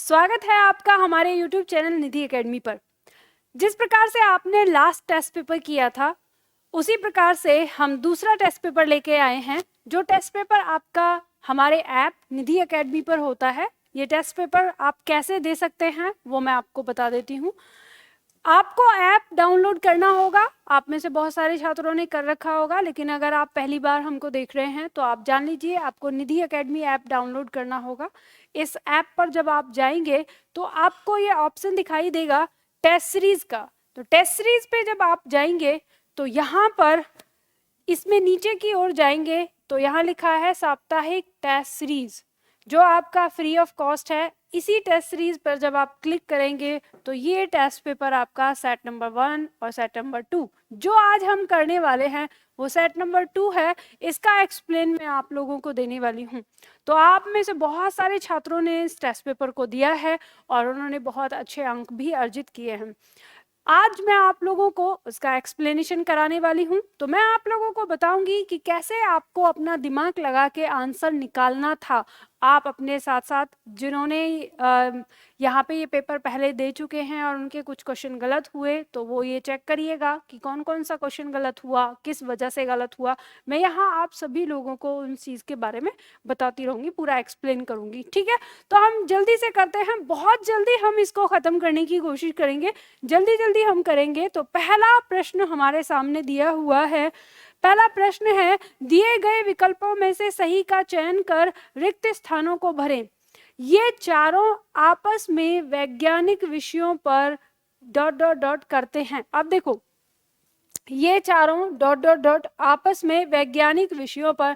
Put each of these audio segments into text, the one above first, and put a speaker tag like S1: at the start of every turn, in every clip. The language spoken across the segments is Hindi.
S1: स्वागत है आपका हमारे YouTube चैनल निधि एकेडमी पर। जिस प्रकार से आपने लास्ट टेस्ट पेपर किया था उसी प्रकार से हम दूसरा टेस्ट पेपर लेके आए हैं। जो टेस्ट पेपर आपका हमारे ऐप निधि एकेडमी पर होता है, ये टेस्ट पेपर आप कैसे दे सकते हैं वो मैं आपको बता देती हूँ। आपको ऐप डाउनलोड करना होगा। आप में से बहुत सारे छात्रों ने कर रखा होगा, लेकिन अगर आप पहली बार हमको देख रहे हैं तो आप जान लीजिए आपको निधि एकेडमी ऐप डाउनलोड करना होगा। इस ऐप पर जब आप जाएंगे तो आपको ये ऑप्शन दिखाई देगा टेस्ट सीरीज का। तो टेस्ट सीरीज पे जब आप जाएंगे तो यहाँ पर इसमें नीचे की ओर जाएंगे तो यहाँ लिखा है साप्ताहिक टेस्ट सीरीज, जो आपका फ्री ऑफ कॉस्ट है। इसी टेस्ट सीरीज पर जब आप क्लिक करेंगे तो ये टेस्ट पेपर आपका सेट नंबर 1 और सेट नंबर 2 जो आज हम करने वाले हैं वो सेट नंबर 2 है। इसका एक्सप्लेन मैं आप लोगों को देने वाली हूँ। तो आप में से बहुत सारे छात्रों ने इस टेस्ट पेपर को दिया है और उन्होंने बहुत अच्छे अंक भी अर्जित किए हैं। आज मैं आप लोगों को उसका एक्सप्लेनेशन कराने वाली हूँ। तो मैं आप लोगों को बताऊंगी कि कैसे आपको अपना दिमाग लगा के आंसर निकालना था। आप अपने साथ साथ जिन्होंने यहाँ पे ये पेपर पहले दे चुके हैं और उनके कुछ क्वेश्चन गलत हुए तो वो ये चेक करिएगा कि कौन कौन सा क्वेश्चन गलत हुआ, किस वजह से गलत हुआ। मैं यहाँ आप सभी लोगों को उन चीज़ के बारे में बताती रहूँगी, पूरा एक्सप्लेन करूँगी। ठीक है, तो हम जल्दी से करते हैं। बहुत जल्दी हम इसको ख़त्म करने की कोशिश करेंगे, जल्दी जल्दी हम करेंगे। तो पहला प्रश्न हमारे सामने दिया हुआ है। पहला प्रश्न है, दिए गए विकल्पों में से सही का चयन कर रिक्त स्थानों को भरें। ये चारों आपस में वैज्ञानिक विषयों पर ... करते हैं। अब देखो, ये चारों ... आपस में वैज्ञानिक विषयों पर ...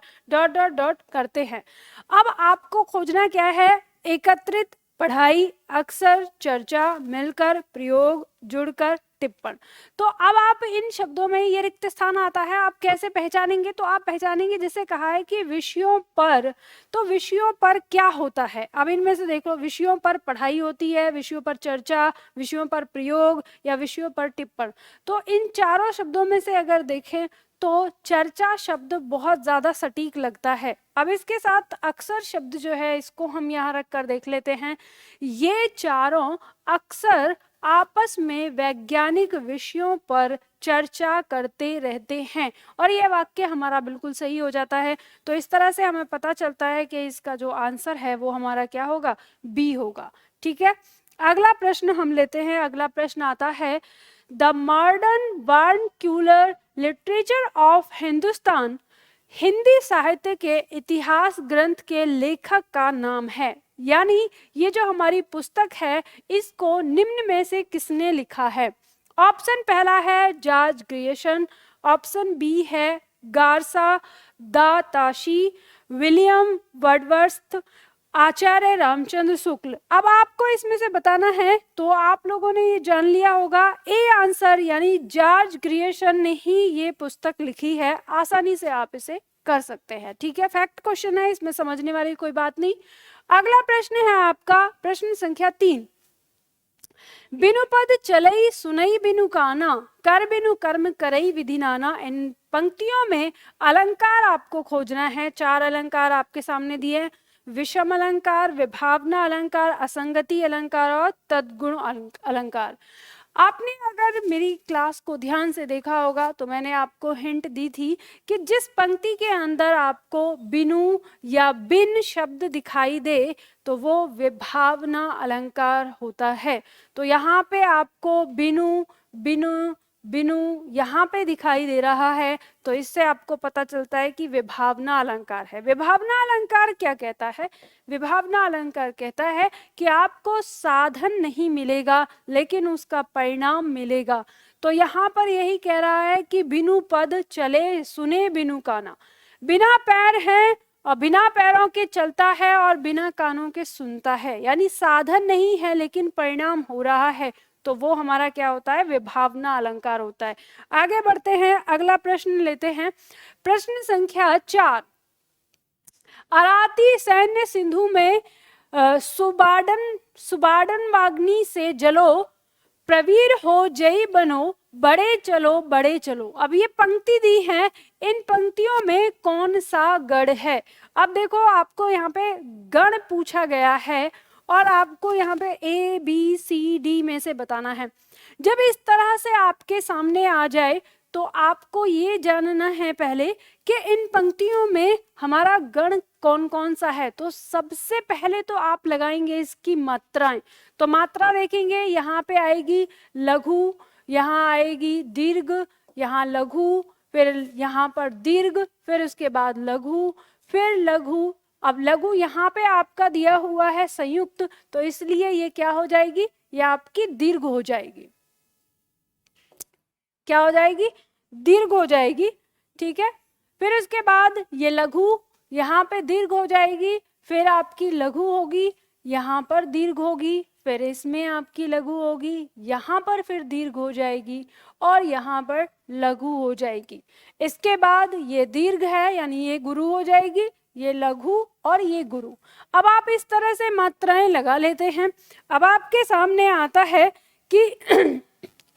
S1: करते हैं। अब आपको खोजना क्या है? एकत्रित, पढ़ाई, अक्सर, चर्चा, मिलकर, प्रयोग, जुड़कर, टिप्पण। तो अब आप इन शब्दों में ये रिक्त स्थान आता है, आप कैसे पहचानेंगे? तो आप पहचानेंगे, जैसे कहा है कि विषयों पर, तो विषयों पर क्या होता है? अब इनमें से देखो, विषयों पर पढ़ाई होती है, विषयों पर चर्चा, विषयों पर प्रयोग या विषयों पर टिप्पण। तो इन चारों शब्दों में से अगर देखें तो चर्चा शब्द बहुत ज्यादा सटीक लगता है। अब इसके साथ अक्सर शब्द जो है इसको हम यहाँ रख कर देख लेते हैं। ये चारों अक्सर आपस में वैज्ञानिक विषयों पर चर्चा करते रहते हैं, और यह वाक्य हमारा बिल्कुल सही हो जाता है। तो इस तरह से हमें पता चलता है कि इसका जो आंसर है वो हमारा क्या होगा? बी होगा। ठीक है, अगला प्रश्न हम लेते हैं। अगला प्रश्न आता है, the modern vernacular literature of Hindustan Hindi साहित्य के इतिहास ग्रंथ के लेखक का नाम है। यानी ये जो हमारी पुस्तक है इसको निम्न में से किसने लिखा है? ऑप्शन पहला है जॉर्ज ग्रियर्सन, ऑप्शन बी है गार्सा दा ताशी, विलियम वर्डवर्थ, आचार्य रामचंद्र शुक्ल। अब आपको इसमें से बताना है, तो आप लोगों ने ये जान लिया होगा ए आंसर, यानी जॉर्ज ग्रियर्सन ने ही ये पुस्तक लिखी है। आसानी से आप इसे कर सकते हैं। ठीक है, फैक्ट क्वेश्चन है, इसमें समझने वाली कोई बात नहीं। अगला प्रश्न है आपका प्रश्न संख्या 3, बिनु पद चलई सुनई बिनु काना, कर बिनु कर्म करई विधि नाना। इन पंक्तियों में अलंकार आपको खोजना है। 4 अलंकार आपके सामने दिए, विषम अलंकार, विभावना अलंकार, असंगति अलंकार और तद्गुण अलंकार। आपने अगर मेरी क्लास को ध्यान से देखा होगा तो मैंने आपको हिंट दी थी कि जिस पंक्ति के अंदर आपको बिनु या बिन शब्द दिखाई दे तो वो विभावना अलंकार होता है। तो यहाँ पे आपको बिनु बिनु बिनु यहाँ पे दिखाई दे रहा है, तो इससे आपको पता चलता है कि विभावना अलंकार है। विभावना अलंकार क्या कहता है? विभावना अलंकार कहता है कि आपको साधन नहीं मिलेगा लेकिन उसका परिणाम मिलेगा। तो यहाँ पर यही कह रहा है कि बिनु पद चले सुने बिनु काना, बिना पैर है और बिना पैरों के चलता है और बिना कानों के सुनता है, यानी साधन नहीं है लेकिन परिणाम हो रहा है, तो वो हमारा क्या होता है? विभावना अलंकार होता है। आगे बढ़ते हैं, अगला प्रश्न लेते हैं। प्रश्न संख्या 4, अराती सैन्य सिंधु में सुबाडन वाग्नी से जलो, प्रवीर हो जय बनो, बड़े चलो बड़े चलो। अब ये पंक्ति दी है, इन पंक्तियों में कौन सा गढ़ है? अब देखो, आपको यहाँ पे गण पूछा गया है और आपको यहाँ पे A B C D में से बताना है। जब इस तरह से आपके सामने आ जाए तो आपको ये जानना है पहले कि इन पंक्तियों में हमारा गण कौन कौन सा है। तो सबसे पहले तो आप लगाएंगे इसकी मात्राएं। तो मात्रा देखेंगे, यहाँ पे आएगी लघु, यहाँ आएगी दीर्घ, यहाँ लघु, फिर यहाँ पर दीर्घ, फिर उसके बाद लघु, फिर लघु। अब लघु यहाँ पे आपका दिया हुआ है संयुक्त, तो इसलिए ये क्या हो जाएगी, ये आपकी दीर्घ हो जाएगी। क्या हो जाएगी, दीर्घ हो जाएगी। ठीक है, फिर उसके बाद ये लघु, यहाँ पे दीर्घ हो जाएगी, फिर आपकी लघु होगी, यहाँ पर दीर्घ होगी, फिर इसमें आपकी लघु होगी, यहाँ पर फिर दीर्घ हो जाएगी और यहाँ पर लघु हो जाएगी। इसके बाद ये दीर्घ है यानी ये गुरु हो जाएगी, ये लघु और ये गुरु। अब आप इस तरह से मात्राएं लगा लेते हैं। अब आपके सामने आता है कि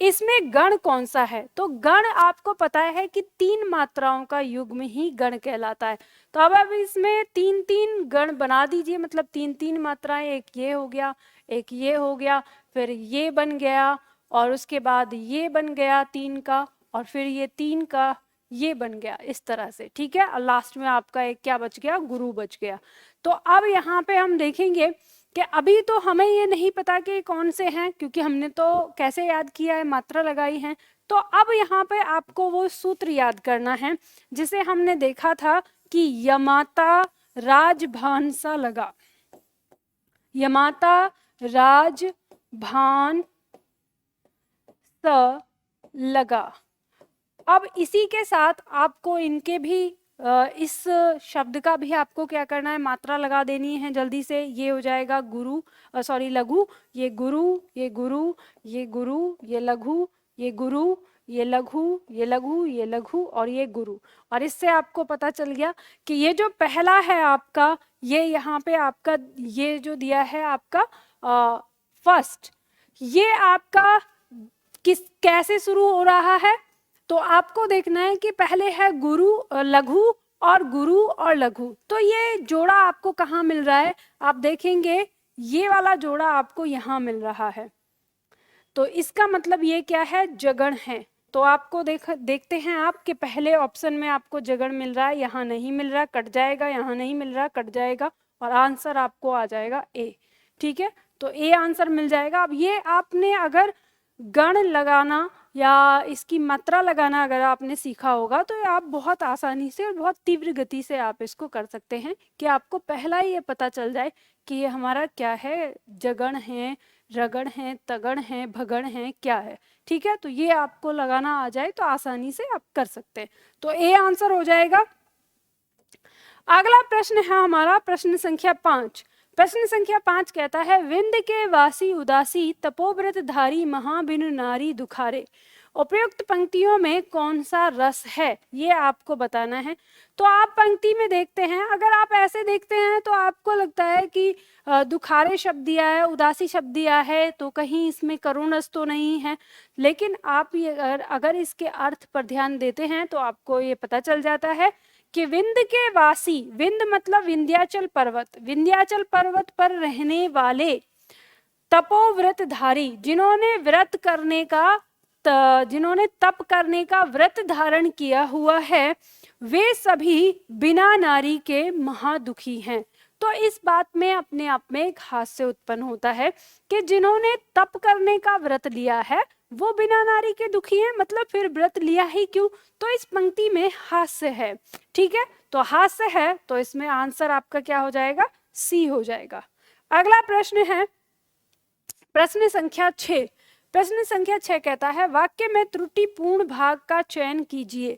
S1: इसमें गण कौन सा है। तो गण आपको पता है कि 3 मात्राओं का युग्म ही गण कहलाता है। तो अब आप इसमें 3-3 गण बना दीजिए, मतलब 3-3 मात्राएं, एक ये हो गया, एक ये हो गया, फिर ये बन गया और उसके बाद ये बन गया 3 का, और फिर ये 3 का ये बन गया, इस तरह से। ठीक है, और लास्ट में आपका एक क्या बच गया, गुरु बच गया। तो अब यहाँ पे हम देखेंगे कि अभी तो हमें ये नहीं पता कि कौन से हैं, क्योंकि हमने तो कैसे याद किया है, मात्रा लगाई है। तो अब यहाँ पे आपको वो सूत्र याद करना है जिसे हमने देखा था कि यमाता राजभान सा लगा, यमाता राजभान सा लगा। अब इसी के साथ आपको इनके भी इस शब्द का भी आपको क्या करना है, मात्रा लगा देनी है जल्दी से। ये हो जाएगा गुरु, सॉरी लघु, ये गुरु, ये गुरु, ये गुरु, ये लघु, ये गुरु, ये लघु, ये लघु, ये लघु और ये गुरु। और इससे आपको पता चल गया कि ये जो पहला है आपका, ये यहाँ पे आपका ये जो दिया है आपका फर्स्ट, ये आपका कैसे शुरू हो रहा है। तो आपको देखना है कि पहले है गुरु, लघु और गुरु और लघु। तो ये जोड़ा आपको कहाँ मिल रहा है, आप देखेंगे ये वाला जोड़ा आपको यहाँ मिल रहा है। तो इसका मतलब ये क्या है, जगण है। तो आपको देखते हैं आप कि पहले ऑप्शन में आपको जगण मिल रहा है, यहाँ नहीं मिल रहा, कट जाएगा, यहाँ नहीं मिल रहा, कट जाएगा, और आंसर आपको आ जाएगा ए। ठीक है, तो ए आंसर मिल जाएगा। अब ये आपने अगर गण लगाना या इसकी मात्रा लगाना अगर आपने सीखा होगा तो आप बहुत आसानी से और बहुत तीव्र गति से आप इसको कर सकते हैं कि आपको पहला ही ये पता चल जाए कि ये हमारा क्या है, जगण है, रगण है, तगण है, भगण है, क्या है। ठीक है, तो ये आपको लगाना आ जाए तो आसानी से आप कर सकते हैं। तो ए आंसर हो जाएगा। अगला प्रश्न है हमारा प्रश्न संख्या 5। प्रश्न संख्या 5 कहता है, विंध्य के वासी उदासी तपोव्रत धारी महाबिनु नारी दुखारे। उपयुक्त पंक्तियों में कौन सा रस है, ये आपको बताना है। तो आप पंक्ति में देखते हैं, अगर आप ऐसे देखते हैं तो आपको लगता है कि दुखारे शब्द दिया है, उदासी शब्द दिया है, तो कहीं इसमें करुण रस तो नहीं है। लेकिन आप ये अगर इसके अर्थ पर ध्यान देते हैं तो आपको ये पता चल जाता है कि विंध्य के वासी, विंध्य मतलब विंध्याचल पर्वत, विंध्याचल पर्वत पर रहने वाले तपोव्रतधारी, जिन्होंने व्रत करने का जिन्होंने तप करने का व्रत धारण किया हुआ है, वे सभी बिना नारी के महादुखी हैं। तो इस बात में अपने आप में एक हास्य उत्पन्न होता है कि जिन्होंने तप करने का व्रत लिया है वो बिना नारी के दुखी हैं, मतलब फिर व्रत लिया ही क्यों। तो इस पंक्ति में हास्य है। ठीक है, तो हास्य है तो इसमें आंसर आपका क्या हो जाएगा, सी हो जाएगा। अगला प्रश्न है प्रश्न संख्या 6। प्रश्न संख्या 6 कहता है, वाक्य में त्रुटिपूर्ण भाग का चयन कीजिए।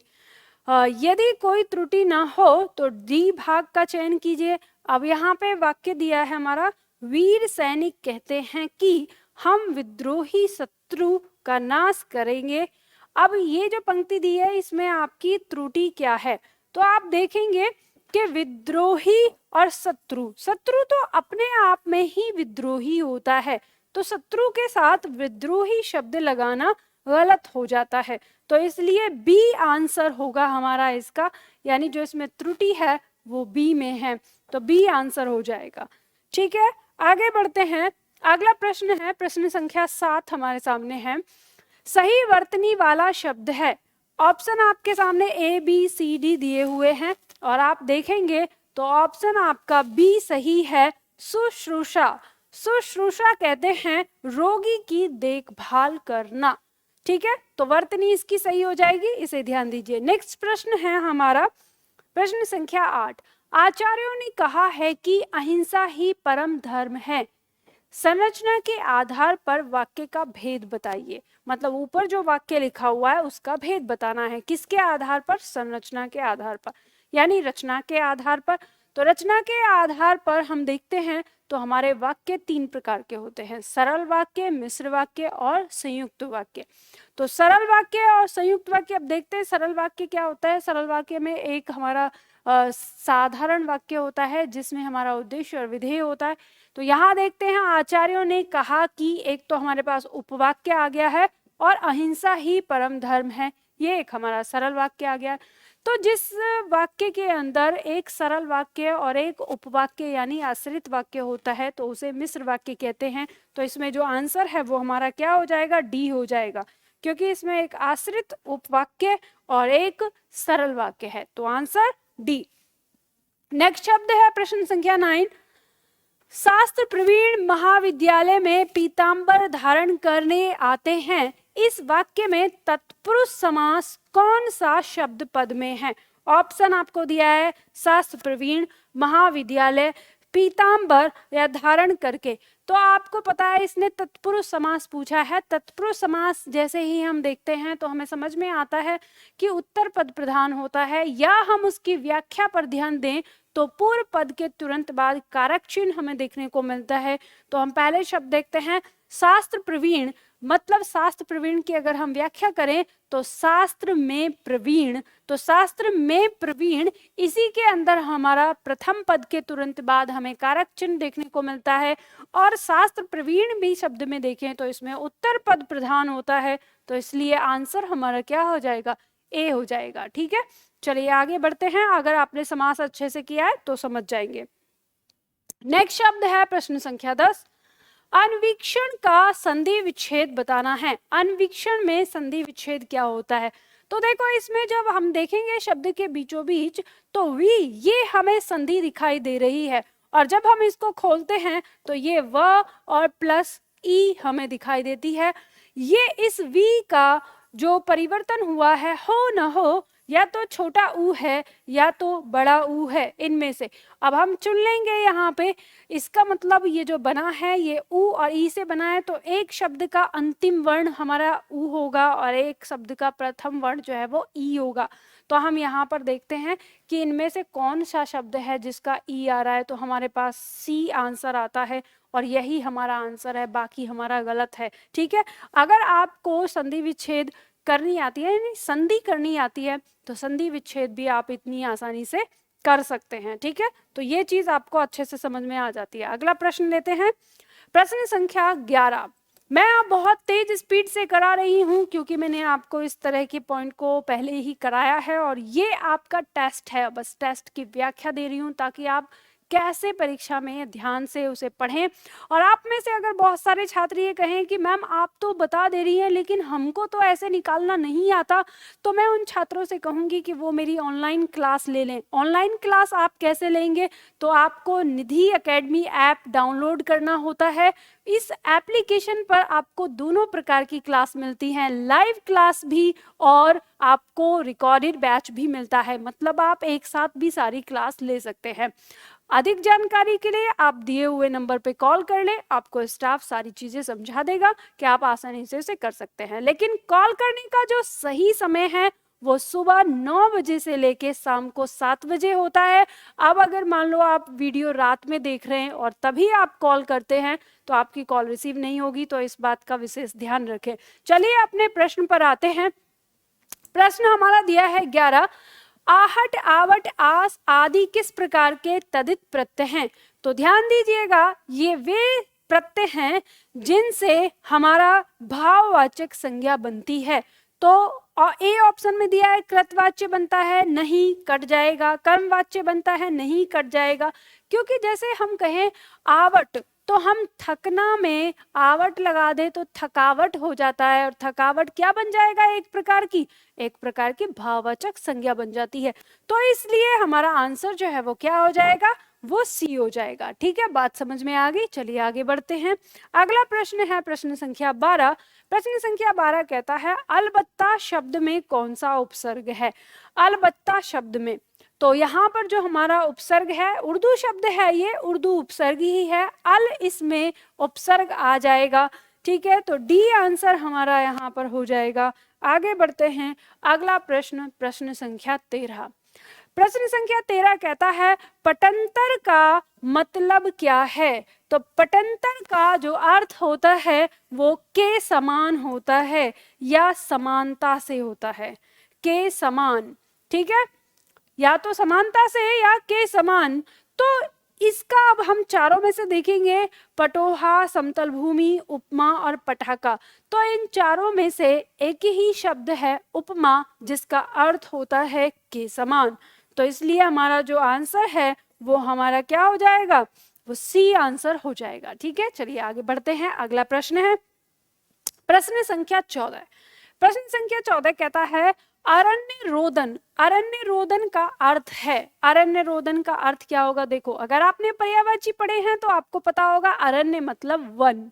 S1: यदि कोई त्रुटि ना हो तो डी भाग का चयन कीजिए। अब यहाँ पे वाक्य दिया है हमारा, वीर सैनिक कहते हैं कि हम विद्रोही शत्रु का नाश करेंगे। अब ये जो पंक्ति दी है इसमें आपकी त्रुटि क्या है, तो आप देखेंगे कि विद्रोही और शत्रु, शत्रु तो अपने आप में ही विद्रोही होता है, तो शत्रु के साथ विद्रोही शब्द लगाना गलत हो जाता है। तो इसलिए बी आंसर होगा हमारा इसका, यानी जो इसमें त्रुटि है वो बी में है, तो बी आंसर हो जाएगा। ठीक है, आगे बढ़ते हैं। अगला प्रश्न है, प्रश्न संख्या 7 हमारे सामने है। सही वर्तनी वाला शब्द है। ऑप्शन आपके सामने ए बी सी डी दिए हुए हैं और आप देखेंगे तो ऑप्शन आपका बी सही है, शुश्रूषा। शुश्रूषा कहते हैं रोगी की देखभाल करना। ठीक है, तो वर्तनी इसकी सही हो जाएगी, इसे ध्यान दीजिए। नेक्स्ट प्रश्न है हमारा प्रश्न संख्या 8। आचार्यों ने कहा है कि अहिंसा ही परम धर्म है। संरचना के आधार पर वाक्य का भेद बताइए। मतलब ऊपर जो वाक्य लिखा हुआ है उसका भेद बताना है। किसके आधार पर? संरचना के आधार पर, यानी रचना के आधार पर। तो रचना के आधार पर हम देखते हैं तो हमारे वाक्य 3 प्रकार के होते हैं, सरल वाक्य, मिश्र वाक्य और संयुक्त वाक्य। तो सरल वाक्य और संयुक्त वाक्य, अब देखते हैं सरल वाक्य क्या होता है। सरल वाक्य में एक हमारा साधारण वाक्य होता है जिसमें हमारा उद्देश्य और विधेय होता है। तो यहाँ देखते हैं आचार्यों ने कहा कि एक तो हमारे पास उपवाक्य आ गया है और अहिंसा ही परम धर्म है, ये एक हमारा सरल वाक्य आ गया। तो जिस वाक्य के अंदर एक सरल वाक्य और एक उपवाक्य यानी आश्रित वाक्य होता है तो उसे मिश्र वाक्य कहते हैं। तो इसमें जो आंसर है वो हमारा क्या हो जाएगा? डी हो जाएगा, क्योंकि इसमें एक आश्रित उपवाक्य और एक सरल वाक्य है। तो आंसर डी। नेक्स्ट शब्द है प्रश्न संख्या 9। शास्त्र प्रवीण महाविद्यालय में पीतांबर धारण करने आते हैं। इस वाक्य में तत्पुरुष समास कौन सा शब्द पद में है? ऑप्शन आपको दिया है, शास्त्र प्रवीण महाविद्यालय, पीतांबर या धारण करके। तो आपको पता है इसने तत्पुरुष समास पूछा है। तत्पुरुष समास जैसे ही हम देखते हैं तो हमें समझ में आता है कि उत्तर पद प्रधान होता है, या हम उसकी व्याख्या पर ध्यान दें तो पूर्व पद के तुरंत बाद कारक चिन्ह हमें देखने को मिलता है। तो हम पहले शब्द देखते हैं शास्त्र प्रवीण। मतलब शास्त्र प्रवीण की अगर हम व्याख्या करें तो शास्त्र में प्रवीण, तो शास्त्र में प्रवीण, इसी के अंदर हमारा प्रथम पद के तुरंत बाद हमें कारक चिन्ह देखने को मिलता है। और शास्त्र प्रवीण भी शब्द में देखें तो इसमें उत्तर पद प्रधान होता है। तो इसलिए आंसर हमारा क्या हो जाएगा? ए हो जाएगा। ठीक है, चलिए आगे बढ़ते हैं। अगर आपने समास अच्छे से किया है तो समझ जाएंगे। नेक्स्ट शब्द है प्रश्न संख्या 10। अन्वीक्षण का संधि विच्छेद बताना है। अन्वीक्षण में संधि विच्छेद क्या होता है? तो देखो इसमें जब हम देखेंगे शब्द के बीचों बीच तो वी, ये हमें संधि दिखाई दे रही है, और जब हम इसको खोलते हैं तो ये व और प्लस ई हमें दिखाई देती है। ये इस वी का जो परिवर्तन हुआ है, हो न हो, या तो छोटा ऊ है या तो बड़ा ऊ है, इनमें से अब हम चुन लेंगे यहाँ पे। इसका मतलब ये जो बना है ये ऊ और ई से बना है, तो एक शब्द का अंतिम वर्ण हमारा ऊ होगा और एक शब्द का प्रथम वर्ण जो है वो ई होगा। तो हम यहाँ पर देखते हैं कि इनमें से कौन सा शब्द है जिसका ई आ रहा है। तो हमारे पास सी आंसर आता है और यही हमारा आंसर है, बाकी हमारा गलत है। ठीक है, अगर आपको संधि विच्छेद करनी आती है, यानी संधि करनी आती है, तो संधि विच्छेद भी आप इतनी आसानी से कर सकते हैं। ठीक है, तो ये चीज आपको अच्छे से समझ में आ जाती है। अगला प्रश्न लेते हैं, प्रश्न संख्या 11। मैं आप बहुत तेज स्पीड से करा रही हूँ क्योंकि मैंने आपको इस तरह के पॉइंट को पहले ही कराया है और ये आपका टेस्ट है। बस टेस्ट की व्याख्या दे रही हूँ ताकि आप कैसे परीक्षा में ध्यान से उसे पढ़ें। और आप में से अगर बहुत सारे छात्र ये कहें कि मैम आप तो बता दे रही हैं लेकिन हमको तो ऐसे निकालना नहीं आता, तो मैं उन छात्रों से कहूँगी कि वो मेरी ऑनलाइन क्लास ले लें। ऑनलाइन क्लास आप कैसे लेंगे? तो आपको निधि एकेडमी ऐप डाउनलोड करना होता है। इस एप्लीकेशन पर आपको दोनों प्रकार की क्लास मिलती हैं, लाइव क्लास भी और आपको रिकॉर्डेड बैच भी मिलता है। मतलब आप एक साथ भी सारी क्लास ले सकते हैं। अधिक जानकारी के लिए आप दिए हुए नंबर पे कॉल कर ले, आपको स्टाफ सारी चीजें समझा देगा कि आप आसानी से इसे कर सकते हैं। लेकिन कॉल करने का जो सही समय है वो सुबह 9 बजे से लेके शाम को 7 बजे होता है। अब अगर मान लो आप वीडियो रात में देख रहे हैं और तभी आप कॉल करते हैं तो आपकी कॉल रिसीव नहीं होगी, तो इस बात का विशेष ध्यान रखें। चलिए अपने प्रश्न पर आते हैं। प्रश्न हमारा दिया है 11। आहट, आवट, आस आदि किस प्रकार के तदित प्रत्यय हैं? तो ध्यान दीजिएगा, ये वे प्रत्यय हैं जिनसे हमारा भाववाचक संज्ञा बनती है। तो ए ऑप्शन में दिया है कृतवाच्य बनता है, नहीं कट जाएगा। कर्मवाच्य बनता है, नहीं कट जाएगा। क्योंकि जैसे हम कहें आवट, तो हम थकना में आवट लगा दे तो थकावट हो जाता है, और थकावट क्या बन जाएगा, एक प्रकार की भाववाचक संज्ञा बन जाती है। तो इसलिए हमारा आंसर जो है वो क्या हो जाएगा, वो सी हो जाएगा। ठीक है, बात समझ में आ गई। चलिए आगे बढ़ते हैं। अगला प्रश्न है प्रश्न संख्या 12। प्रश्न संख्या 12 कहता है अलबत्ता शब्द में कौन सा उपसर्ग है। अलबत्ता शब्द में, तो यहाँ पर जो हमारा उपसर्ग है, उर्दू शब्द है ये, उर्दू उपसर्ग ही है, अल इसमें उपसर्ग आ जाएगा। ठीक है, तो डी आंसर हमारा यहाँ पर हो जाएगा। आगे बढ़ते हैं। अगला प्रश्न, प्रश्न संख्या 13। प्रश्न संख्या 13 कहता है पटंतर का मतलब क्या है। तो पटंतर का जो अर्थ होता है वो के समान होता है या समानता से होता है, के समान। ठीक है, या तो समानता से या के समान। तो इसका अब हम चारों में से देखेंगे, पटोहा, समतल भूमि, उपमा और पटाखा। तो इन चारों में से एक ही शब्द है उपमा, जिसका अर्थ होता है के समान। तो इसलिए हमारा जो आंसर है वो हमारा क्या हो जाएगा, वो सी आंसर हो जाएगा। ठीक है, चलिए आगे बढ़ते हैं। अगला प्रश्न है प्रश्न संख्या 14। प्रश्न संख्या 14 कहता है अरण्य रोदन। अरण्य रोदन का अर्थ है, अरण्य रोदन का अर्थ क्या होगा। देखो, अगर आपने पर्यायवाची पढ़े हैं तो आपको पता होगा अरण्य मतलब वन।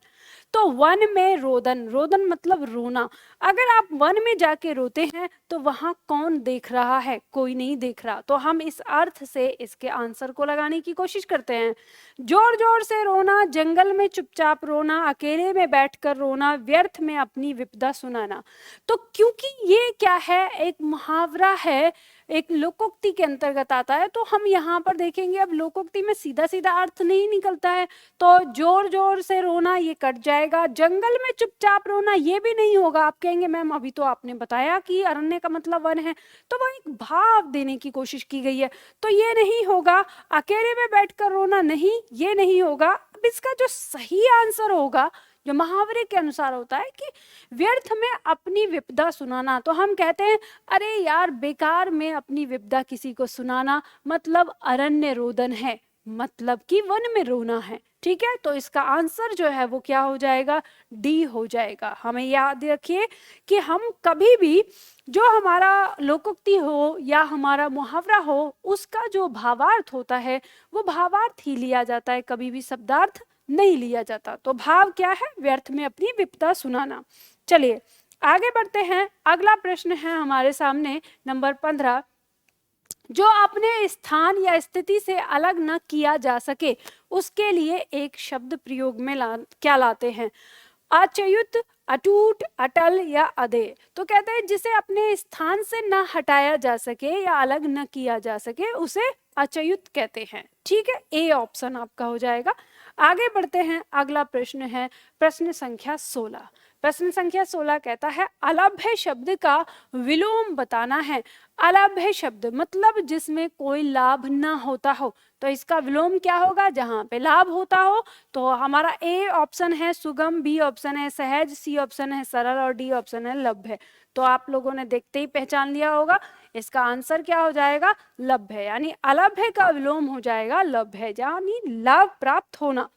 S1: तो वन में रोदन, रोदन मतलब रोना। अगर आप वन में जाके रोते हैं तो वहां कौन देख रहा है, कोई नहीं देख रहा। तो हम इस अर्थ से इसके आंसर को लगाने की कोशिश करते हैं। जोर जोर से रोना, जंगल में चुपचाप रोना, अकेले में बैठकर रोना, व्यर्थ में अपनी विपदा सुनाना। तो क्योंकि ये क्या है, एक मुहावरा है, एक लोकोक्ति के अंतर्गत आता है, तो हम यहाँ पर देखेंगे अब लोकोक्ति में सीधा सीधा अर्थ नहीं निकलता है। तो जोर जोर से रोना ये कट जाएगा, जंगल में चुपचाप रोना ये भी नहीं होगा। आप कहेंगे मैम अभी तो आपने बताया कि अरण्य का मतलब वन है, तो वह एक भाव देने की कोशिश की गई है, तो ये नहीं होगा। अकेले में बैठकर रोना नहीं, ये नहीं होगा। अब इसका जो सही आंसर होगा, जो मुहावरे के अनुसार होता है कि व्यर्थ में अपनी विपदा सुनाना। तो हम कहते हैं अरे यार बेकार में अपनी विपदा किसी को सुनाना, मतलब अरण्य रोदन है, मतलब कि वन में रोना है। ठीक है, तो इसका आंसर जो है वो क्या हो जाएगा, डी हो जाएगा। हमें याद रखिए कि हम कभी भी जो हमारा लोकोक्ति हो या हमारा मुहावरा हो, उसका जो भावार्थ होता है वो भावार्थ ही लिया जाता है, कभी भी शब्दार्थ नहीं लिया जाता। तो भाव क्या है, व्यर्थ में अपनी विपदा सुनाना। चलिए आगे बढ़ते हैं। अगला प्रश्न है हमारे सामने नंबर 15। जो अपने स्थान या स्थिति से अलग न किया जा सके उसके लिए एक शब्द प्रयोग में क्या लाते हैं, अच्युत, अटूट, अटल या अधेय। तो कहते हैं जिसे अपने स्थान से न हटाया जा सके या अलग न किया जा सके उसे अच्युत कहते हैं। ठीक है, ए ऑप्शन आपका हो जाएगा। आगे बढ़ते हैं। अगला प्रश्न है प्रश्न संख्या 16। प्रश्न संख्या 16 कहता है अलभ्य शब्द का विलोम बताना है। अलभ्य शब्द मतलब जिसमें कोई लाभ ना होता हो, तो इसका विलोम क्या होगा, जहां पे लाभ होता हो। तो हमारा ए ऑप्शन है सुगम, बी ऑप्शन है सहज, सी ऑप्शन है सरल और डी ऑप्शन है लभ्य। तो आप लोगों ने देखते ही पहचान लिया होगा, इसका आंसर क्या हो जाएगा, लभ्य। यानी अलभ्य का विलोम हो जाएगा लभ्य, यानी लाभ प्राप्त होना।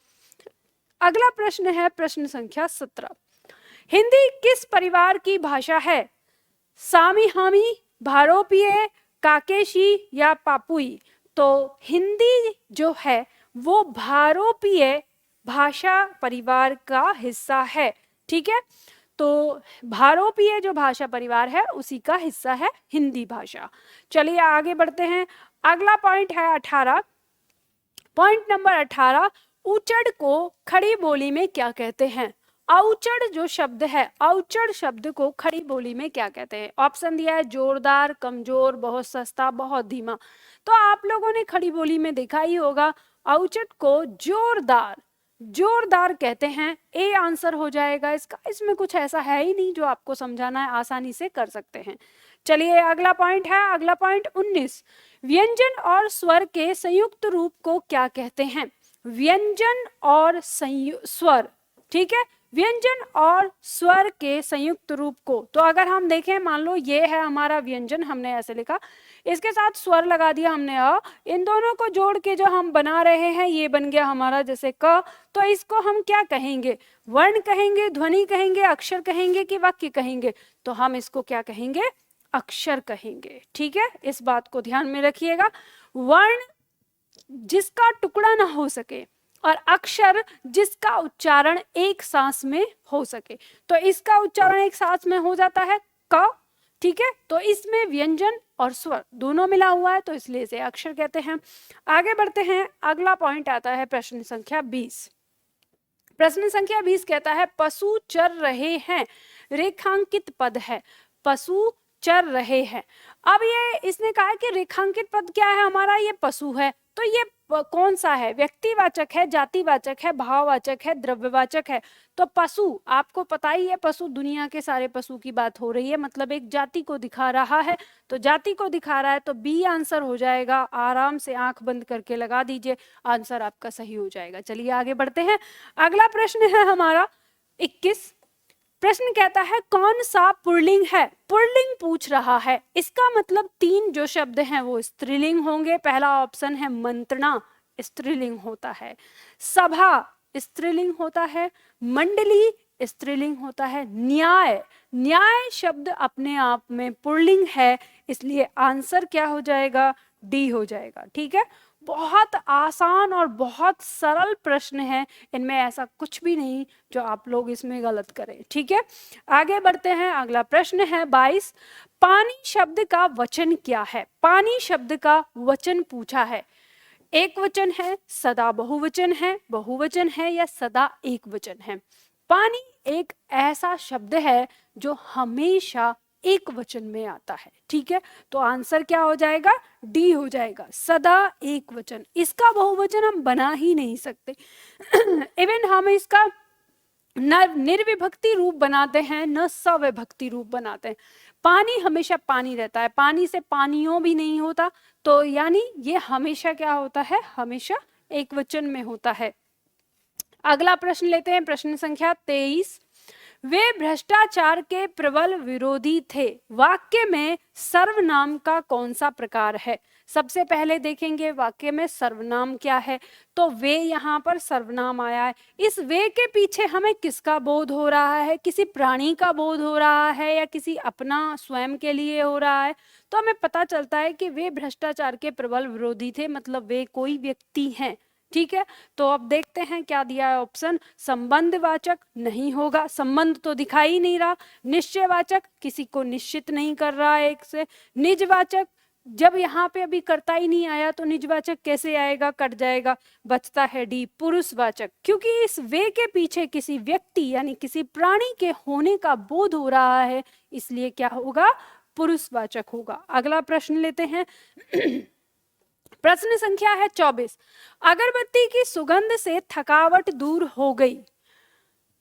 S1: अगला प्रश्न है प्रश्न संख्या 17। हिंदी किस परिवार की भाषा है, सामी-हामी, भारोपीय, काकेशी या पापुई। तो हिंदी जो है वो भारोपीय भाषा परिवार का हिस्सा है। ठीक है, तो भारोपीय जो भाषा परिवार है उसी का हिस्सा है हिंदी भाषा। चलिए आगे बढ़ते हैं। अगला पॉइंट है 18। पॉइंट नंबर 18, उचड़ को खड़ी बोली में क्या कहते हैं। औचड़ जो शब्द है, औचड़ शब्द को खड़ी बोली में क्या कहते हैं। ऑप्शन दिया है जोरदार, कमजोर, बहुत सस्ता, बहुत धीमा। तो आप लोगों ने खड़ी बोली में देखा ही होगा, औचड़ को जोरदार, जोरदार कहते हैं। ए आंसर हो जाएगा इसका। इसमें कुछ ऐसा है ही नहीं जो आपको समझाना है, आसानी से कर सकते हैं। चलिए अगला पॉइंट है, अगला पॉइंट 19। व्यंजन और स्वर के संयुक्त रूप को क्या कहते हैं। व्यंजन और स्वर, ठीक है, व्यंजन और स्वर के संयुक्त रूप को, तो अगर हम देखें, मान लो ये है हमारा व्यंजन, हमने ऐसे लिखा, इसके साथ स्वर लगा दिया हमने अ, इन दोनों को जोड़ के जो हम बना रहे हैं ये बन गया हमारा जैसे क, तो इसको हम क्या कहेंगे? वर्ण कहेंगे, ध्वनि कहेंगे, अक्षर कहेंगे कि वाक्य कहेंगे? तो हम इसको क्या कहेंगे? अक्षर कहेंगे। ठीक है, इस बात को ध्यान में रखिएगा। वर्ण जिसका टुकड़ा ना हो सके और अक्षर जिसका उच्चारण एक सांस में हो सके, तो इसका उच्चारण एक सांस में हो जाता है क। ठीक है, तो इसमें व्यंजन और स्वर दोनों मिला हुआ है, तो इसलिए इसे अक्षर कहते हैं। आगे बढ़ते हैं, अगला पॉइंट आता है प्रश्न संख्या 20। प्रश्न संख्या 20 कहता है पशु चर रहे हैं, रेखांकित पद है। पशु चर रहे हैं, अब ये इसने कहा कि रेखांकित पद क्या है हमारा? ये पशु है, तो ये कौन सा है? व्यक्तिवाचक है, जातिवाचक है, भाववाचक है, द्रव्यवाचक है? तो पशु, आपको पता ही है पशु, दुनिया के सारे पशु की बात हो रही है, मतलब एक जाति को दिखा रहा है, तो जाति को दिखा रहा है, तो बी आंसर हो जाएगा। आराम से आंख बंद करके लगा दीजिए, आंसर आपका सही हो जाएगा। चलिए आगे बढ़ते हैं, अगला प्रश्न है हमारा 21। प्रश्न कहता है कौन सा पुल्लिंग है? पुल्लिंग पूछ रहा है, इसका मतलब 3 जो शब्द हैं वो स्त्रीलिंग होंगे। पहला ऑप्शन है मंत्रणा, स्त्रीलिंग होता है। सभा स्त्रीलिंग होता है। मंडली स्त्रीलिंग होता है। न्याय, न्याय शब्द अपने आप में पुल्लिंग है, इसलिए आंसर क्या हो जाएगा? डी हो जाएगा। ठीक है, बहुत आसान और बहुत सरल प्रश्न है, इनमें ऐसा कुछ भी नहीं जो आप लोग इसमें गलत करें। ठीक है, आगे बढ़ते हैं, अगला प्रश्न है 22। पानी शब्द का वचन क्या है? पानी शब्द का वचन पूछा है, एक वचन है, सदा बहुवचन है या सदा एक वचन है? पानी एक ऐसा शब्द है जो हमेशा एक वचन में आता है। ठीक है, तो आंसर क्या हो जाएगा? डी हो जाएगा, सदा एक वचन। इसका बहुवचन हम बना ही नहीं सकते। इवन हम इसका न निर्विभक्ति रूप बनाते हैं, न सविभक्ति रूप बनाते हैं। पानी हमेशा पानी रहता है, पानी से पानियों भी नहीं होता, तो यानी ये हमेशा क्या होता है? हमेशा एक वचन में होता है। अगला प्रश्न लेते हैं, प्रश्न संख्या 23। वे भ्रष्टाचार के प्रबल विरोधी थे, वाक्य में सर्वनाम का कौन सा प्रकार है? सबसे पहले देखेंगे वाक्य में सर्वनाम क्या है, तो वे यहाँ पर सर्वनाम आया है। इस वे के पीछे हमें किसका बोध हो रहा है? किसी प्राणी का बोध हो रहा है या किसी अपना स्वयं के लिए हो रहा है? तो हमें पता चलता है कि वे भ्रष्टाचार के प्रबल विरोधी थे, मतलब वे कोई व्यक्ति हैं। ठीक है, तो अब देखते हैं क्या दिया है ऑप्शन। संबंधवाचक नहीं होगा, संबंध तो दिखाई ही नहीं रहा। निश्चयवाचक, किसी को निश्चित नहीं कर रहा है एक से। निजवाचक, जब यहाँ पे अभी कर्ता ही नहीं आया तो निजवाचक कैसे आएगा? कट जाएगा। बचता है डी, पुरुषवाचक, क्योंकि इस वे के पीछे किसी व्यक्ति यानी किसी प्राणी के होने का बोध हो रहा है, इसलिए क्या होगा? पुरुषवाचक होगा। अगला प्रश्न लेते हैं। प्रश्न संख्या है 24। अगरबत्ती की सुगंध से थकावट दूर हो गई।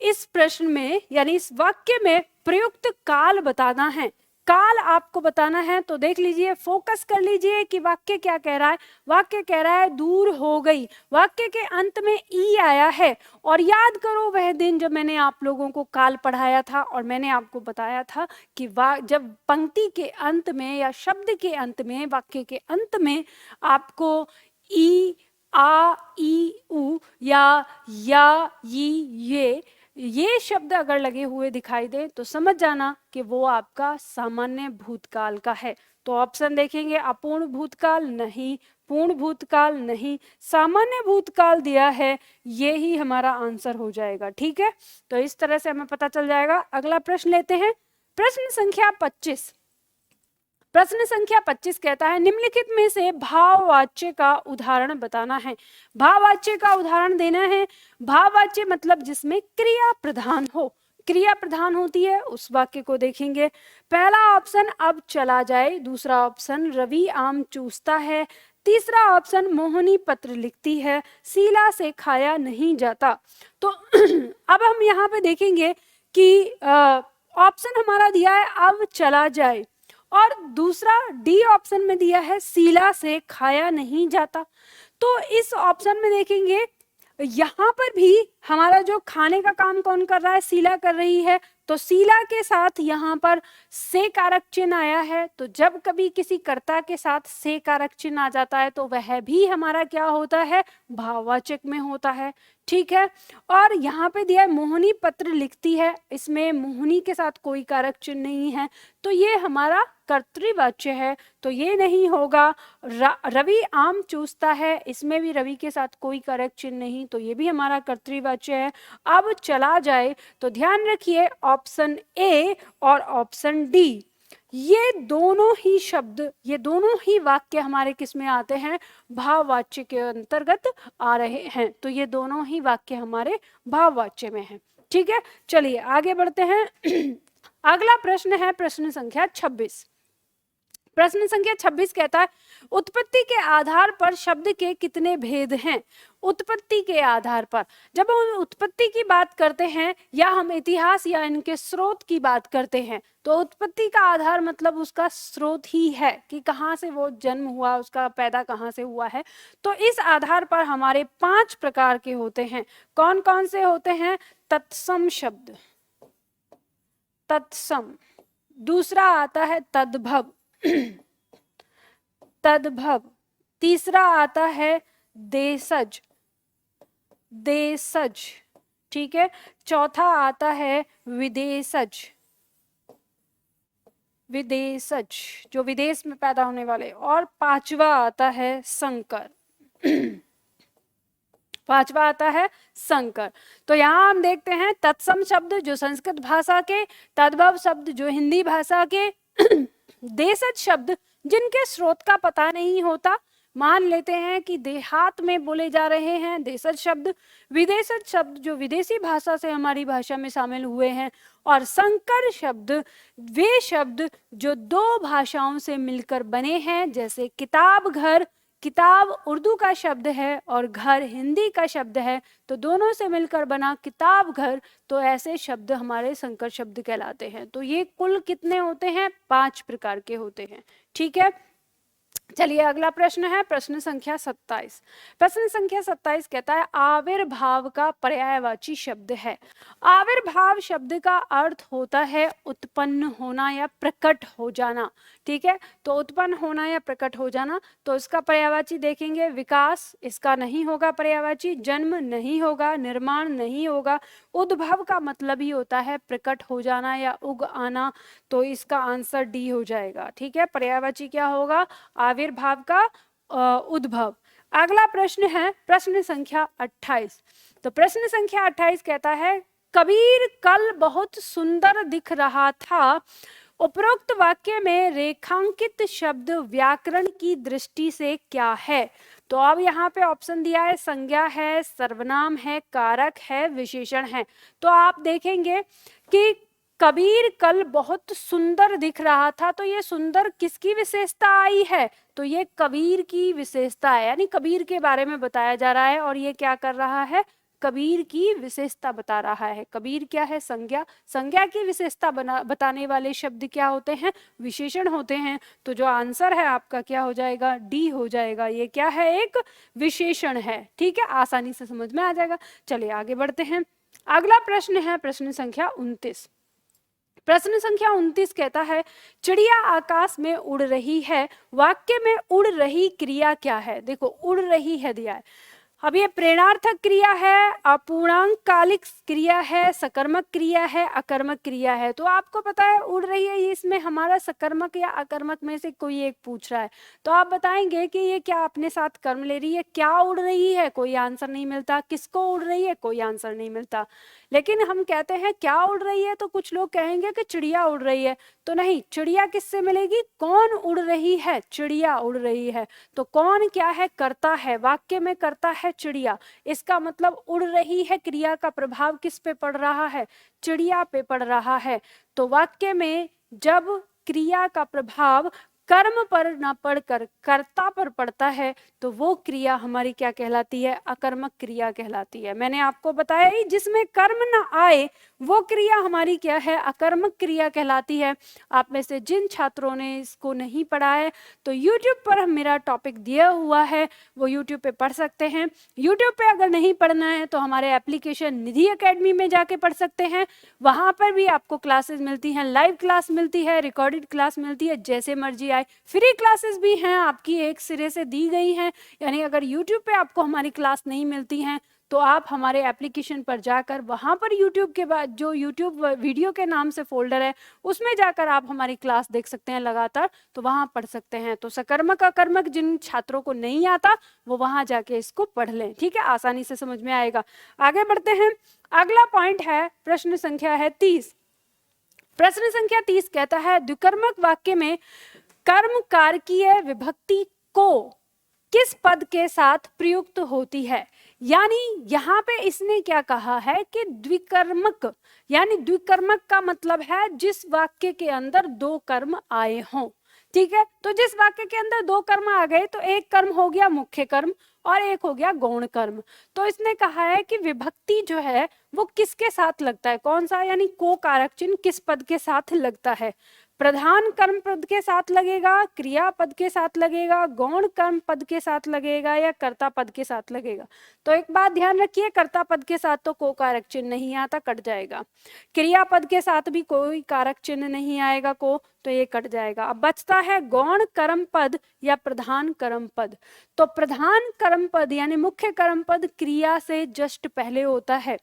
S1: इस प्रश्न में यानी इस वाक्य में प्रयुक्त काल बताना है। काल आपको बताना है, तो देख लीजिए, फोकस कर लीजिए कि वाक्य क्या कह रहा है। वाक्य कह रहा है दूर हो गई, वाक्य के अंत में ई आया है। और याद करो वह दिन जब मैंने आप लोगों को काल पढ़ाया था और मैंने आपको बताया था कि जब पंक्ति के अंत में या शब्द के अंत में, वाक्य के अंत में आपको ई, आ, ई, उ या ये शब्द अगर लगे हुए दिखाई दे तो समझ जाना कि वो आपका सामान्य भूतकाल का है। तो ऑप्शन देखेंगे, अपूर्ण भूतकाल नहीं, पूर्ण भूतकाल नहीं, सामान्य भूतकाल दिया है, ये ही हमारा आंसर हो जाएगा। ठीक है, तो इस तरह से हमें पता चल जाएगा। अगला प्रश्न लेते हैं, प्रश्न संख्या 25। प्रश्न संख्या 25 कहता है निम्नलिखित में से भाववाच्य का उदाहरण बताना है। भाववाच्य का उदाहरण देना है। भाववाच्य मतलब जिसमें क्रिया प्रधान हो, क्रिया प्रधान होती है, उस वाक्य को देखेंगे। पहला ऑप्शन अब चला जाए, दूसरा ऑप्शन रवि आम चूसता है, तीसरा ऑप्शन मोहिनी पत्र लिखती है, शीला से खाया नहीं जाता। तो अब हम यहाँ पे देखेंगे कि ऑप्शन हमारा दिया है अब चला जाए, और दूसरा डी ऑप्शन में दिया है शीला से खाया नहीं जाता। तो इस ऑप्शन में देखेंगे यहाँ पर भी हमारा जो खाने का काम कौन कर रहा है, शीला कर रही है, तो शीला के साथ यहाँ पर से कारक चिन्ह आया है। तो जब कभी किसी कर्ता के साथ से कारक चिन्ह आ जाता है तो वह भी हमारा क्या होता है, भाववाचक में होता है। ठीक है, और यहाँ पे दिया है मोहिनी पत्र लिखती है, इसमें मोहिनी के साथ कोई कारक चिन्ह नहीं है, तो ये हमारा कर्तृवाच्य है, तो ये नहीं होगा। रवि आम चूसता है, इसमें भी रवि के साथ कोई कारक चिन्ह नहीं, तो ये भी हमारा कर्तृवाच्य है। अब चला जाए तो ध्यान रखिए ऑप्शन ए और ऑप्शन डी, ये दोनों ही शब्द, ये दोनों ही वाक्य हमारे किस में आते हैं, भाववाच्य के अंतर्गत आ रहे हैं। तो ये दोनों ही वाक्य हमारे भाववाच्य में हैं। ठीक है, चलिए आगे बढ़ते हैं। अगला प्रश्न है प्रश्न संख्या 26। प्रश्न संख्या 26 कहता है उत्पत्ति के आधार पर शब्द के कितने भेद हैं। उत्पत्ति के आधार पर, जब हम उत्पत्ति की बात करते हैं या हम इतिहास या इनके स्रोत की बात करते हैं, तो उत्पत्ति का आधार मतलब उसका स्रोत ही है कि कहाँ से वो जन्म हुआ, उसका पैदा कहाँ से हुआ है। तो इस आधार पर हमारे 5 प्रकार के होते हैं। कौन कौन से होते हैं, तत्सम शब्द, तत्सम, दूसरा आता है तद्भव, तद्भव, तीसरा आता है देशज, देशज, ठीक है, चौथा आता है विदेशज, विदेशज जो विदेश में पैदा होने वाले, और पांचवा आता है संकर, पांचवा आता है संकर। तो यहाँ हम देखते हैं तत्सम शब्द जो संस्कृत भाषा के, तद्भव शब्द जो हिंदी भाषा के, देशज शब्द जिनके स्रोत का पता नहीं होता, मान लेते हैं कि देहात में बोले जा रहे हैं देशज शब्द, विदेशज शब्द जो विदेशी भाषा से हमारी भाषा में शामिल हुए हैं, और संकर शब्द वे शब्द जो 2 भाषाओं से मिलकर बने हैं, जैसे किताब घर, किताब उर्दू का शब्द है और घर हिंदी का शब्द है, तो दोनों से मिलकर बना किताब घर, तो ऐसे शब्द हमारे संकर शब्द कहलाते हैं। तो ये कुल कितने होते हैं, 5 प्रकार के होते हैं। ठीक है, चलिए अगला प्रश्न है प्रश्न संख्या 27। प्रश्न संख्या 27 कहता है आविर्भाव का पर्यायवाची शब्द है। आविर्भाव शब्द का अर्थ होता है उत्पन्न होना या प्रकट हो जाना। ठीक है, तो उत्पन्न होना या प्रकट हो जाना, तो इसका पर्यायवाची देखेंगे विकास, इसका नहीं होगा पर्यायवाची, जन्म नहीं होगा, निर्माण नहीं होगा, उद्भव का मतलब ही होता है प्रकट हो जाना या उग आना, तो इसका आंसर डी हो जाएगा। ठीक है, पर्यायवाची क्या होगा, आविर्भाव का उद्भव। अगला प्रश्न है प्रश्न संख्या 28। तो प्रश्न संख्या 28 कहता है कबीर कल बहुत सुंदर दिख रहा था, उपरोक्त वाक्य में रेखांकित शब्द व्याकरण की दृष्टि से क्या है। तो अब यहाँ पे ऑप्शन दिया है संज्ञा है, सर्वनाम है, कारक है, विशेषण है। तो आप देखेंगे कि कबीर कल बहुत सुंदर दिख रहा था, तो ये सुंदर किसकी विशेषता आई है, तो ये कबीर की विशेषता है, यानी कबीर के बारे में बताया जा रहा है, और ये क्या कर रहा है, कबीर की विशेषता बता रहा है। कबीर क्या है, संज्ञा, संज्ञा की विशेषता बताने वाले शब्द क्या होते हैं, विशेषण होते हैं। तो जो आंसर है आपका क्या हो जाएगा, डी हो जाएगा। ये क्या है, एक विशेषण है। ठीक है, आसानी से समझ में आ जाएगा। चलिए आगे बढ़ते हैं। अगला प्रश्न है प्रश्न संख्या 29। प्रश्न संख्या 29 कहता है चिड़िया आकाश में उड़ रही है, वाक्य में उड़ रही क्रिया क्या है। देखो उड़ रही है दिया है, अब ये प्रेरणार्थक क्रिया है, अपूर्णांक कालिक क्रिया है, सकर्मक क्रिया है, अकर्मक क्रिया है। तो आपको पता है उड़ रही है, ये इसमें हमारा सकर्मक या अकर्मक में से कोई एक पूछ रहा है, तो आप बताएंगे कि ये क्या अपने साथ कर्म ले रही है, क्या उड़ रही है, कोई आंसर नहीं मिलता, किसको उड़ रही है, कोई आंसर नहीं मिलता। लेकिन हम कहते हैं क्या उड़ रही है, तो कुछ लोग कहेंगे कि चिड़िया उड़ रही है, तो नहीं, चिड़िया किससे मिलेगी, कौन उड़ रही है, चिड़िया उड़ रही है। तो कौन क्या है, करता है, वाक्य में करता है चिड़िया, इसका मतलब उड़ रही है क्रिया का प्रभाव किस पे पड़ रहा है, चिड़िया पे पड़ रहा है। तो वाक्य में जब क्रिया का प्रभाव कर्म पर न पड़कर कर्ता पर पड़ता है, तो वो क्रिया हमारी क्या कहलाती है, अकर्मक क्रिया कहलाती है। मैंने आपको बताया ही जिसमें कर्म न आए वो क्रिया हमारी क्या है, अकर्मक क्रिया कहलाती है। आप में से जिन छात्रों ने इसको नहीं पढ़ा है तो YouTube पर मेरा टॉपिक दिया हुआ है, वो YouTube पे पढ़ सकते हैं। YouTube पे अगर नहीं पढ़ना है तो हमारे एप्लीकेशन निधि एकेडमी में जाके पढ़ सकते हैं। वहाँ पर भी आपको क्लासेस मिलती हैं, लाइव क्लास मिलती है, रिकॉर्डेड क्लास मिलती है, जैसे मर्जी आए। फ्री क्लासेस भी हैं आपकी एक सिरे से दी गई हैं, यानी अगर YouTube पे आपको हमारी क्लास नहीं मिलती हैं तो आप हमारे एप्लीकेशन पर जाकर वहाँ पर YouTube के बाद जो YouTube वीडियो के नाम से फोल्डर है उसमें जाकर आप हमारी क्लास देख सकते हैं लगातार, तो वहाँ पढ़ सकते हैं। तो सकर्मक अकर्मक जिन छात्रों को नहीं आता वो वहाँ जाके इसको पढ़ लें, ठीक है, आसानी से समझ में आएगा। आगे बढ़ते हैं, अगला पॉइंट है प्रश्न संख्या है 30। प्रश्न संख्या 30 कहता है द्विकर्मक वाक्य में कर्म कारकीय विभक्ति को किस पद के साथ प्रयुक्त होती है। यानी यहाँ पे इसने क्या कहा है कि द्विकर्मक, यानी द्विकर्मक का मतलब है जिस वाक्य के अंदर दो कर्म आए हों, ठीक है। तो जिस वाक्य के अंदर दो कर्म आ गए तो एक कर्म हो गया मुख्य कर्म और एक हो गया गौण कर्म। तो इसने कहा है कि विभक्ति जो है वो किसके साथ लगता है, कौन सा, यानी को कारक चिन्ह किस पद के साथ लगता है। प्रधान कर्म पद के साथ लगेगा, क्रिया पद के साथ लगेगा, गौण कर्म पद के साथ लगेगा या कर्ता पद के साथ लगेगा। तो एक बात ध्यान रखिए, कर्ता पद के साथ तो को कारक चिन्ह नहीं आता, कट जाएगा। क्रिया पद के साथ भी कोई कारक चिन्ह नहीं आएगा को, तो ये कट जाएगा। अब बचता है गौण कर्म पद या प्रधान कर्म पद। तो प्रधान कर्म पद यानी मुख्य कर्म पद क्रिया से जस्ट पहले होता है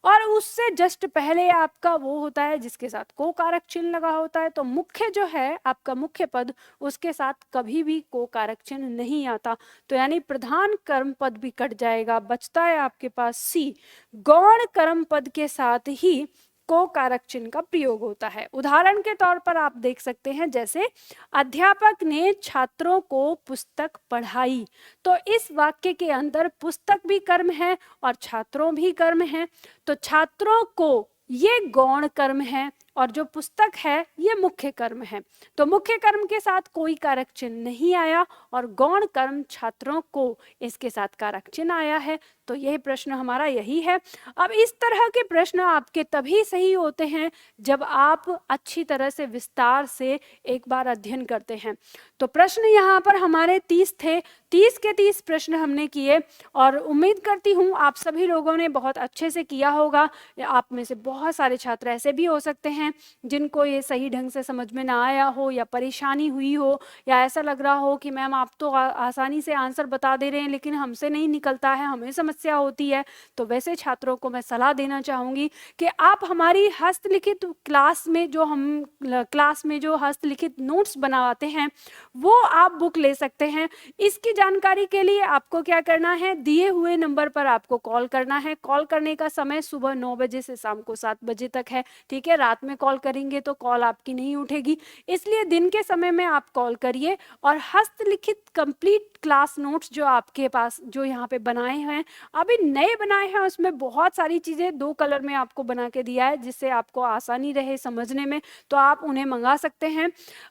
S1: और उससे जस्ट पहले आपका वो होता है जिसके साथ को कारक चिन्ह लगा होता है। तो मुख्य जो है आपका मुख्य पद, उसके साथ कभी भी को कारक चिन्ह नहीं आता, तो यानी प्रधान कर्म पद भी कट जाएगा। बचता है आपके पास सी, गौण कर्म पद के साथ ही को कारक चिन्ह का प्रयोग होता है। उदाहरण के तौर पर आप देख सकते हैं, जैसे अध्यापक ने छात्रों को पुस्तक पढ़ाई, तो इस वाक्य के अंदर पुस्तक भी कर्म है और छात्रों भी कर्म है। तो छात्रों को ये गौण कर्म है और जो पुस्तक है ये मुख्य कर्म है। तो मुख्य कर्म के साथ कोई कारक चिन्ह नहीं आया और गौण कर्म छात्रों को इसके साथ कारक चिन्ह आया है। तो यह प्रश्न हमारा यही है। अब इस तरह के प्रश्न आपके तभी सही होते हैं जब आप अच्छी तरह से विस्तार से एक बार अध्ययन करते हैं। तो प्रश्न यहाँ पर हमारे 30 थे, 30 के 30 प्रश्न हमने किए और उम्मीद करती हूँ आप सभी लोगों ने बहुत अच्छे से किया होगा। आप में से बहुत सारे छात्र ऐसे भी हो सकते हैं जिनको ये सही ढंग से समझ में ना आया हो या परेशानी हुई हो, या ऐसा लग रहा हो कि मैम आप तो आसानी से आंसर बता दे रहे हैं लेकिन हमसे नहीं निकलता है, हमें समस्या होती है। तो वैसे छात्रों को मैं सलाह देना चाहूँगी कि आप हमारी हस्तलिखित क्लास में जो हस्तलिखित नोट्स बनाते हैं वो आप बुक ले सकते हैं। इसकी जानकारी के लिए आपको क्या करना है, दिए हुए नंबर पर आपको कॉल करना है। कॉल करने का समय सुबह 9 बजे से शाम को 7 बजे तक है, ठीक है। रात में कॉल करेंगे तो कॉल आपकी नहीं उठेगी, इसलिए दिन के समय में आप कॉल करिए और हस्तलिखित कंप्लीट क्लास नोट्स जो आपके पास जो यहाँ पे बनाए हैं, अभी नए बनाए हैं, उसमें बहुत सारी चीज़ें 2 कलर में आपको बना के दिया है जिससे आपको आसानी रहे समझने में, तो आप उन्हें मंगा सकते हैं।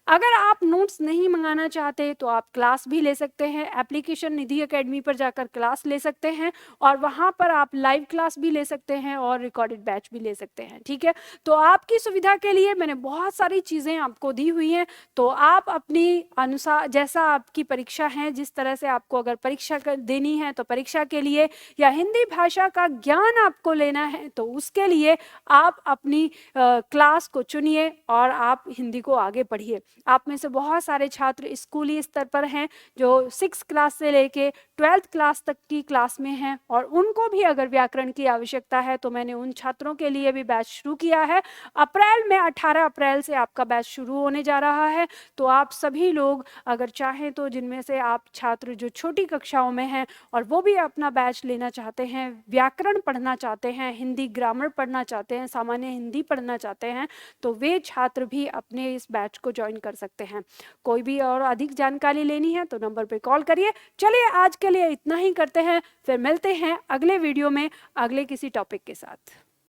S1: अगर आप नोट्स नहीं मंगाना चाहते तो आप क्लास भी ले सकते हैं, एप्लीकेशन निधि एकेडमी पर जाकर क्लास ले सकते हैं और वहाँ पर आप लाइव क्लास भी ले सकते हैं और रिकॉर्डेड बैच भी ले सकते हैं, ठीक है। तो आपकी सुविधा के लिए मैंने बहुत सारी चीज़ें आपको दी हुई हैं, तो आप अपनी अनुसार जैसा आपकी परीक्षा है, जिस तरह से आपको अगर परीक्षा देनी है तो परीक्षा के लिए, या हिंदी भाषा का ज्ञान आपको लेना है तो उसके लिए आप अपनी क्लास को चुनिए और आप हिंदी को आगे पढ़िए। आप में से बहुत सारे छात्र स्कूली स्तर पर हैं जो 6 क्लास से लेके 12th क्लास तक की क्लास में हैं और उनको भी अगर व्याकरण की आवश्यकता है तो मैंने उन छात्रों के लिए भी बैच शुरू किया है। अप्रैल में 18 अप्रैल से आपका बैच शुरू होने जा रहा है। तो आप सभी लोग अगर चाहें तो, जिनमें से आप छात्र जो छोटी कक्षाओं में हैं और वो भी अपना बैच लेना चाहते हैं, व्याकरण पढ़ना चाहते हैं, हिंदी ग्रामर पढ़ना चाहते हैं, सामान्य हिंदी पढ़ना चाहते हैं, तो वे छात्र भी अपने इस बैच को ज्वाइन कर सकते हैं। कोई भी और अधिक जानकारी लेनी है तो नंबर पे कॉल करिए। चलिए आज के लिए इतना ही करते हैं, फिर मिलते हैं अगले वीडियो में अगले किसी टॉपिक के साथ।